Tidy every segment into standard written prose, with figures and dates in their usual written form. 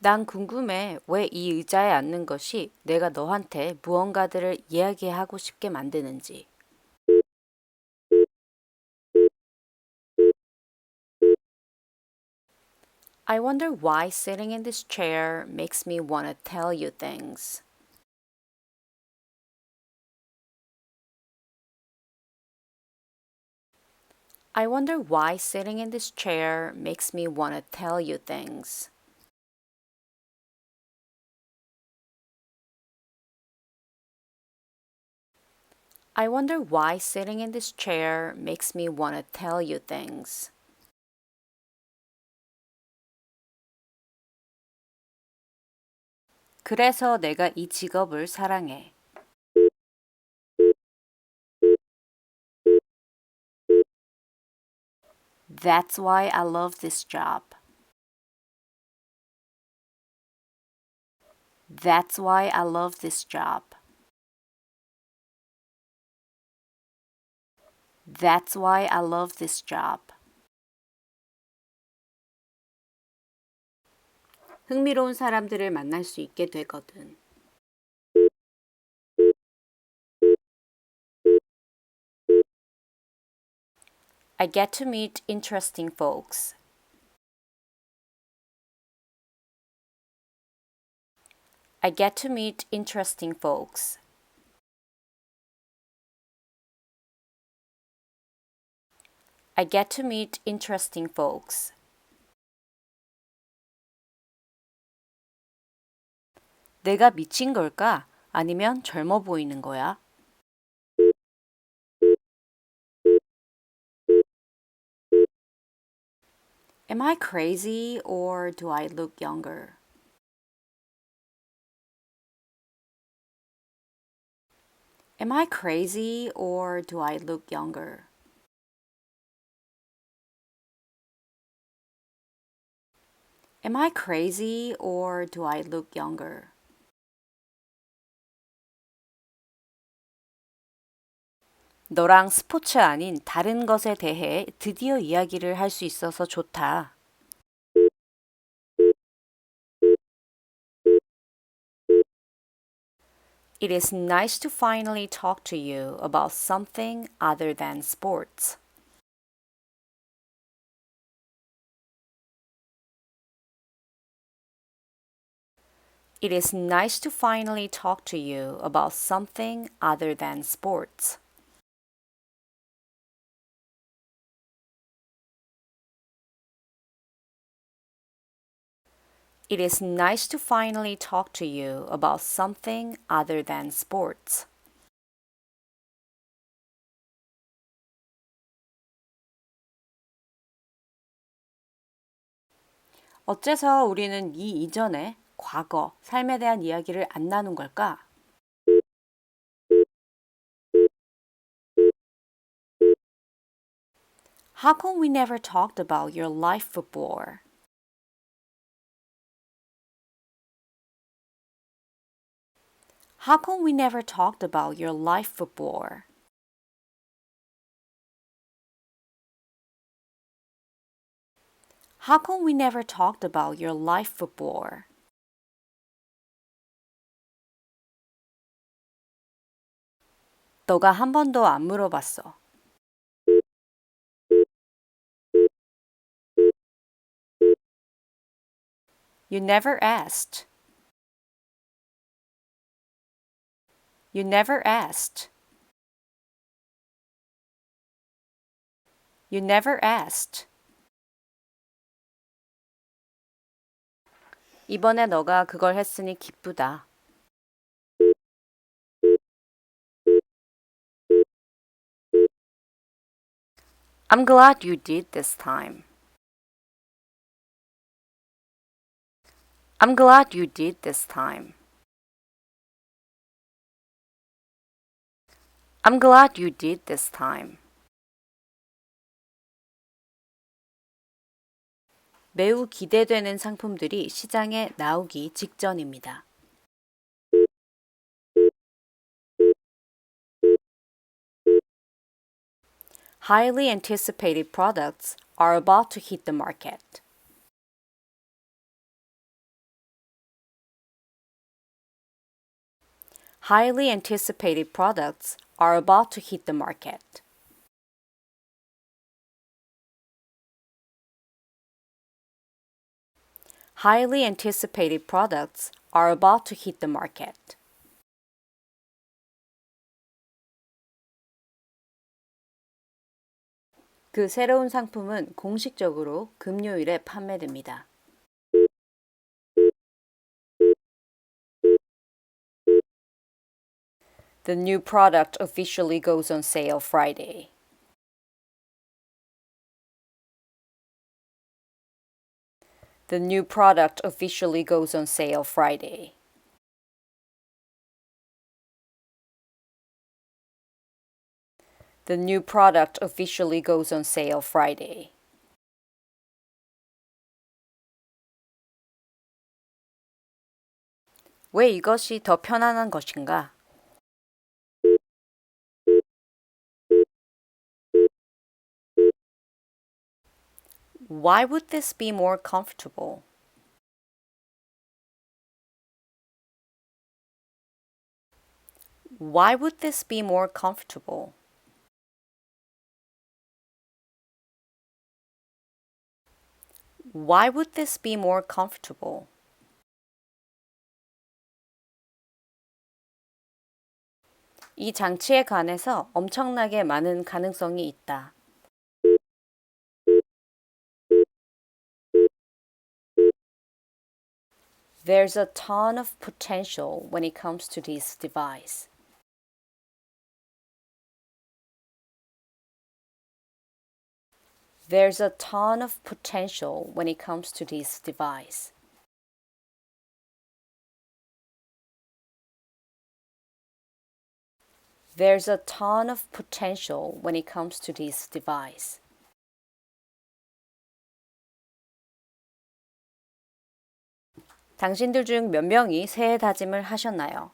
난 궁금해. 왜 이 의자에 앉는 것이 내가 너한테 무언가들을 이야기하고 싶게 만드는지. I wonder why sitting in this chair makes me want to tell you things. I wonder why sitting in this chair makes me want to tell you things. I wonder why sitting in this chair makes me want to tell you things. 그래서 내가 이 직업을 사랑해. That's why I love this job. That's why I love this job. That's why I love this job. 흥미로운 사람들을 만날 수 있게 되거든. I get to meet interesting folks. I get to meet interesting folks. I get to meet interesting folks. 내가 미친 걸까? 아니면 젊어 보이는 거야? Am I crazy or do I look younger? Am I crazy or do I look younger? Am I crazy or do I look younger? 너랑 스포츠 아닌 다른 것에 대해 드디어 이야기를 할 수 있어서 좋다. It is nice to finally talk to you about something other than sports. It is nice to finally talk to you about something other than sports. It is nice to finally talk to you about something other than sports. 어째서 우리는 이 이전에 과거, 삶에 대한 이야기를 안 나눈 걸까? How come we never talked about your life before? How come we never talked about your life before? How come we never talked about your life before? 너가 한 번도 안 물어봤어. You never asked. You never asked. You never asked. 이번에 너가 그걸 했으니 기쁘다. I'm glad you did this time. I'm glad you did this time. I'm glad you did this time. 매우 기대되는 상품들이 시장에 나오기 직전입니다. Highly anticipated products are about to hit the market. Highly anticipated products are about to hit the market. Highly anticipated products are about to hit the market. 그 새로운 상품은 공식적으로 금요일에 판매됩니다. The new product officially goes on sale Friday. The new product officially goes on sale Friday. The new product officially goes on sale Friday. 왜 이것이 더 편안한 것인가? Why would this be more comfortable? Why would this be more comfortable? Why would this be more comfortable? 이 장치에 관해서 엄청나게 많은 가능성이 있다. There's a ton of potential when it comes to this device. There's a ton of potential when it comes to this device. There's a ton of potential when it comes to this device. 당신들 중 몇 명이 새해 다짐을 하셨나요?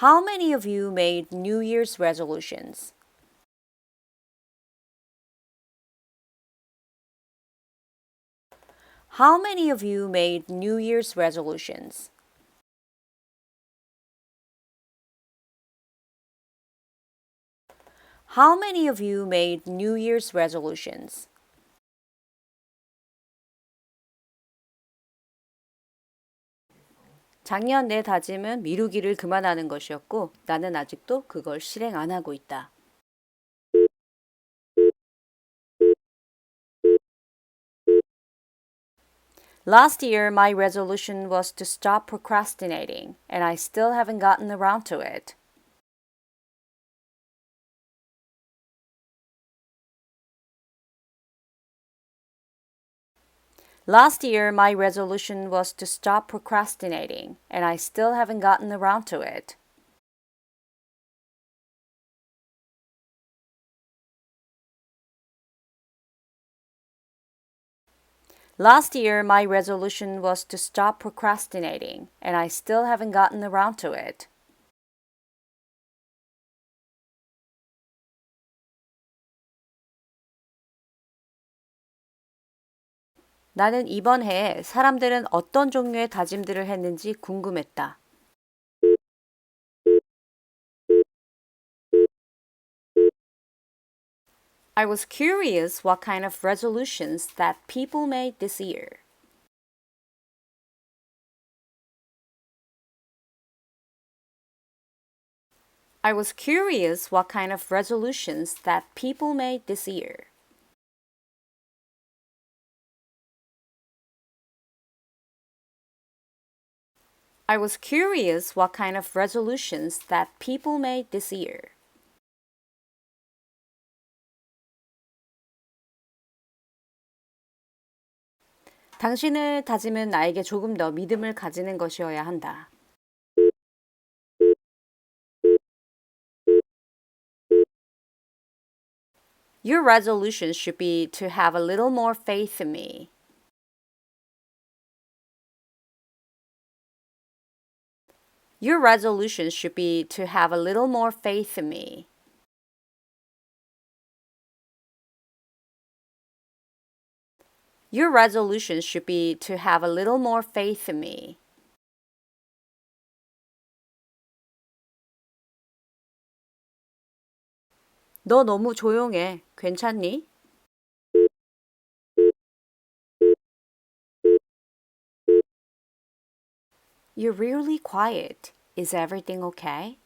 How many of you made New Year's resolutions? How many of you made New Year's resolutions? How many of you made New Year's resolutions? 작년 내 다짐은 미루기를 그만하는 것이었고 나는 아직도 그걸 실행 안 하고 있다. Last year, my resolution was to stop procrastinating, and I still haven't gotten around to it. Last year, my resolution was to stop procrastinating, and I still haven't gotten around to it. Last year, my resolution was to stop procrastinating, and I still haven't gotten around to it. 나는 이번 해에 사람들은 어떤 종류의 다짐들을 했는지 궁금했다. I was curious what kind of resolutions that people made this year. I was curious what kind of resolutions that people made this year. I was curious what kind of resolutions that people made this year. 당신의 다짐은 나에게 조금 더 믿음을 가지는 것이어야 한다. Your resolution should be to have a little more faith in me. Your resolution should be to have a little more faith in me. Your resolution should be to have a little more faith in me. 너 너무 조용해. 괜찮니? You're really quiet. Is everything okay?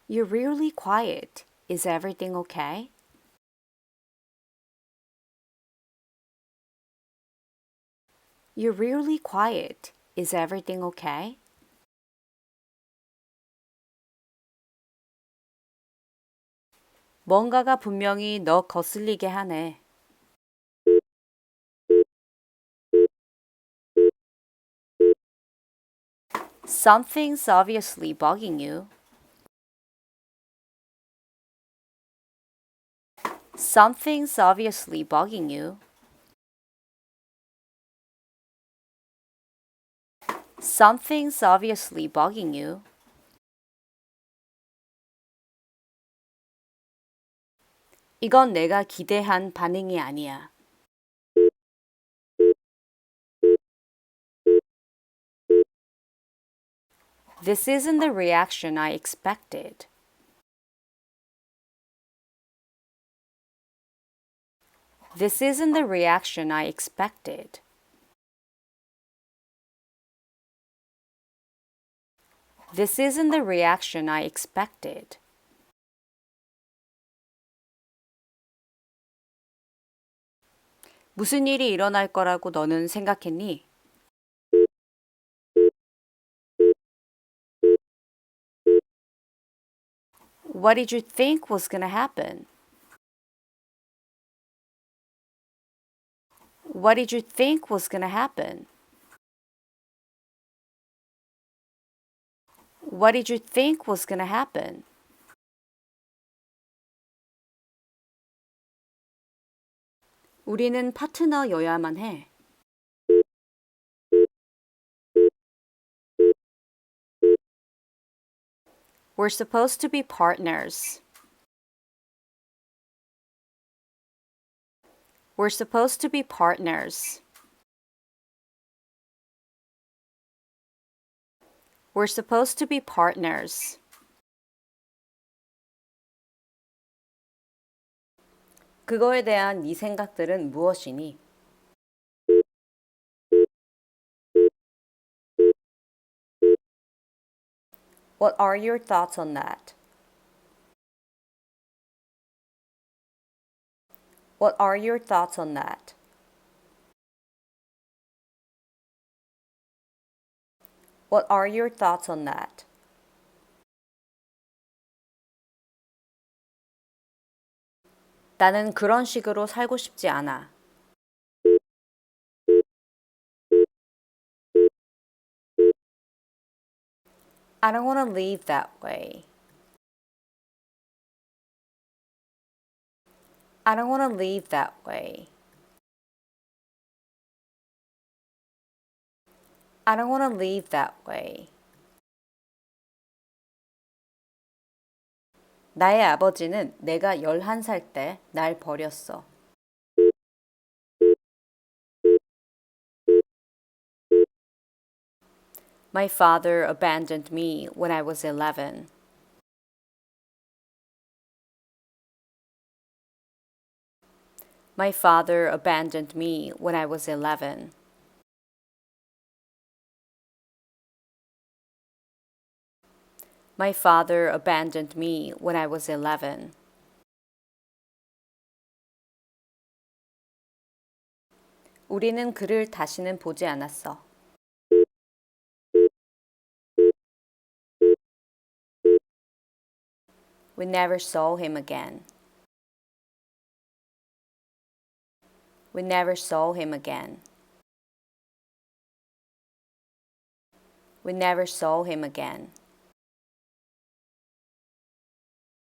You're really quiet. Is everything okay? You're really quiet. Is everything okay? 뭔가가 분명히 너 거슬리게 하네. Something's obviously bugging you. Something's obviously bugging you. Something's obviously bugging you. 이건 내가 기대한 반응이 아니야. This isn't the reaction I expected. This isn't the reaction I expected. This isn't the reaction I expected. 무슨 일이 일어날 거라고 너는 생각했니? What did you think was gonna happen? What did you think was gonna happen? What did you think was gonna happen? 우리는 파트너여야만 해. We're supposed to be partners. We're supposed to be partners. We're supposed to be partners. 그거에 대한 네 생각들은 무엇이니? What are your thoughts on that? What are your thoughts on that? What are your thoughts on that? 나는 그런 식으로 살고 싶지 않아. I don't want to live that way. I don't want to live that way. I don't want to live that way. 나의 아버지는 내가 11살 때 날 버렸어. My father abandoned me when I was 11. My father abandoned me when I was 11. My father abandoned me when I was 11. 우리는 그를 다시는 보지 않았어. We never saw him again. We never saw him again. We never saw him again.